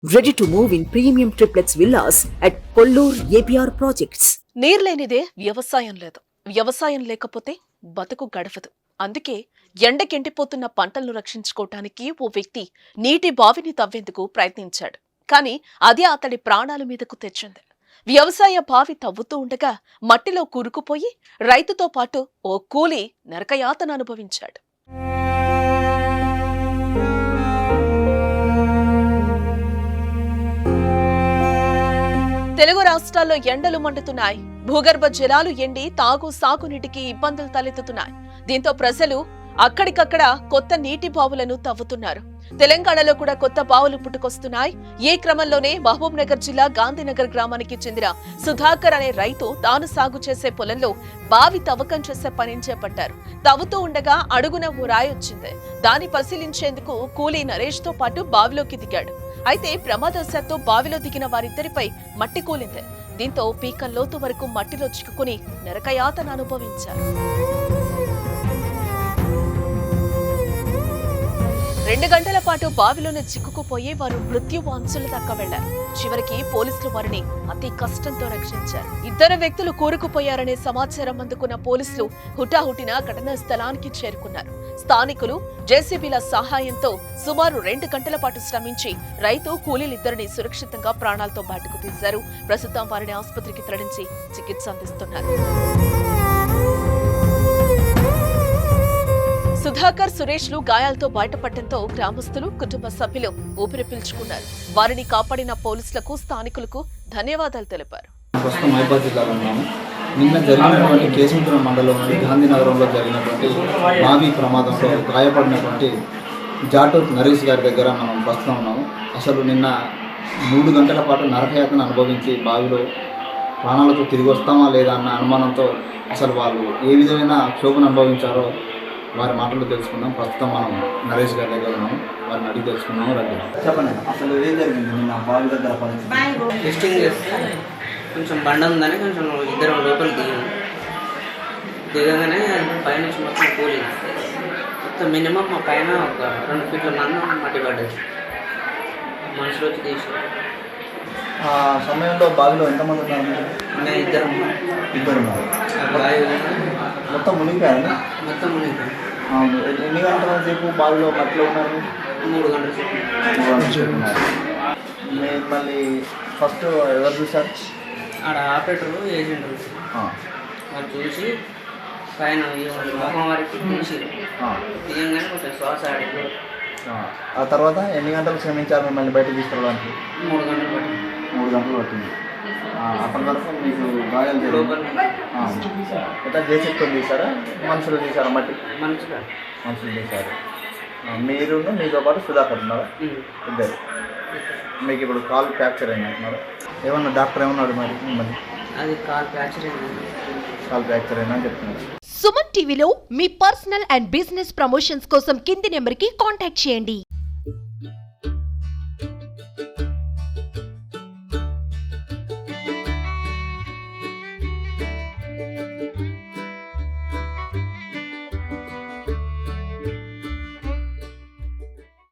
Ready to move in premium triplex villas at Kollur APR Projects. నీర్లేనిదే వ్యవసాయం లేదు. వ్యవసాయం లేకపోతే బతుకు గడవదు. అందుకే ఎండకెండిపోతున్న పంటలను రక్షించుకోవటానికి ఓ వ్యక్తి నీటి బావిని తవ్వేందుకు ప్రయత్నించాడు. కానీ అది అతడి ప్రాణాల మీదకు తెచ్చింది. వ్యవసాయ బావి తవ్వుతూ ఉండగా మట్టిలో కూరుకుపోయి రైతుతో పాటు ఓ కూలీ నరకయాతన అనుభవించాడు. తెలుగు రాష్ట్రాల్లో ఎండలు మండుతున్నాయి. భూగర్భ జలాలు ఎండి తాగు సాగునీటికి ఇబ్బందులు తలెత్తుతున్నాయి. దీంతో ప్రజలు అక్కడికక్కడ కొత్త నీటి బావులను తవ్వుతున్నారు. తెలంగాణలో కూడా కొత్త బావులు పుట్టుకొస్తున్నాయి. ఈ క్రమంలోనే మహబూబ్ నగర్ జిల్లా గాంధీనగర్ గ్రామానికి చెందిన సుధాకర్ అనే రైతు తాను సాగు చేసే పొలంలో బావి తవ్వకం చేసే పనిని చేపట్టారు. తవ్వుతూ ఉండగా అడుగున ఓ రాయి వచ్చింది. దాన్ని పరిశీలించేందుకు కూలీ నరేష్ తో పాటు బావిలోకి దిగాడు. అయితే ప్రమాదవశాత్తు బావిలో దిగిన వారిద్దరిపై మట్టి కూలింది. దీంతో పీకం లోతు వరకు మట్టిలో చిక్కుకుని నరకయాతన అనుభవించారు. 2 గంటల పాటు బావిలోనే చిక్కుకుపోయి వారు మృత్యువాంఛల దాకా వెళ్లారు. చివరికి పోలీసులు వారిని అతి కష్టంతో రక్షించారు. ఇద్దరు వ్యక్తులు కూరుకుపోయారనే సమాచారం అందుకున్న పోలీసులు హుటాహుటిన ఘటనా స్థలానికి చేరుకున్నారు. స్థానికులు జేసీబీల సహాయంతో సుమారు 2 గంటల పాటు శ్రమించి రైతు కూలీలిద్దరిని సురక్షితంగా ప్రాణాలతో బయటకు తీశారు. ప్రస్తుతం వారిని ఆసుపత్రికి తరలించి చికిత్స అందిస్తున్నారు. సుధాకర్, సురేష్ లు గాయాలతో బయటపడటంతో గ్రామస్తులు, కుటుంబ సభ్యులు ఊపిరి పీల్చుకున్నారు. వారిని కాపాడిన పోలీసులకు, స్థానికులకు ధన్యవాదాలు తెలిపారు. నిన్న జరిగినటువంటి కేశముద్రం మండలంలోని గాంధీనగరంలో జరిగినటువంటి బావి ప్రమాదంలో గాయపడినటువంటి జాటూర్ నరేష్ గారి దగ్గర మనం ప్రస్తుతం ఉన్నాము. అసలు నిన్న 3 గంటల పాటు నరకయాతన అనుభవించి బావిలో ప్రాణాలతో తిరిగి వస్తామా లేదా అన్న అనుమానంతో అసలు వాళ్ళు ఏ విధమైన క్షోభను అనుభవించారో వారి మాటలు తెలుసుకుందాం. ప్రస్తుతం మనం నరేష్ గారి దగ్గర ఉన్నాము. వారిని అడిగి తెలుసుకున్నాము. రండి, చెప్పండి అసలు ఏం జరిగింది నిన్న బావి దగ్గర పరిస్థితి? టెస్టింగ్ చేస్తే కొంచెం బండ ఉందని కొంచెం ఇద్దరు లోపలికి దిగగానే పైనుంచి మొత్తం కూలింది. మొత్తం మినిమం మా పైన ఒక 2 ఫీట్ల మందం మట్టి పడ్డది. మనుషులు వచ్చి తీసారు. ఆ సమయంలో బావిలో ఎంతమంది ఉన్నారు? నేను ఇద్దరు ఉన్నారు. బావి మొత్తం మునిగిపోయారు. మొత్తం మునిగిపోయింది. ఎన్ని గంటల సేపు బావిలో మట్టిలో ఉన్నారు? 3 గంటల సేపు ఉన్నారు. మళ్ళీ ఫస్ట్ ఎవరు చూసారు? ఆడ ఆపరేటరు ఏజెంట్ వాళ్ళు చూసి పైన మొహం వారికి తీసి తీయంగానే కొంచెం శ్వాస ఆడింది. ఆ తర్వాత ఎన్ని గంటలు శ్రమించారు మిమ్మల్ని బయటకు తీసుకురావడానికి? 3 గంటలు పట్టింది. 3 గంటలు పట్టింది. అప్పటి వరకు మీకు గాయాలు ఎట్లా జేసీబీతో తీసారా? మనుషులు తీసారా? మనుషులు తీశారు. మీరు మీతో పాటు సుధాకర్ ఉన్నారా? ఇద్దరు. మీకు ఇప్పుడు కాల్ ఫ్రాక్చర్ అయింది అంటున్నారు. ఏమన్నా డాక్టర్ ఏమన్నాడు మరి మిమ్మల్ని? అది కాల్ ఫ్రాక్చర్ అయినా అని చెప్తున్నారు. సుమన్ టీవీలో మీ పర్సనల్ అండ్ బిజినెస్ ప్రమోషన్స్ కోసం కింది నెంబర్కి కాంటాక్ట్ చేయండి.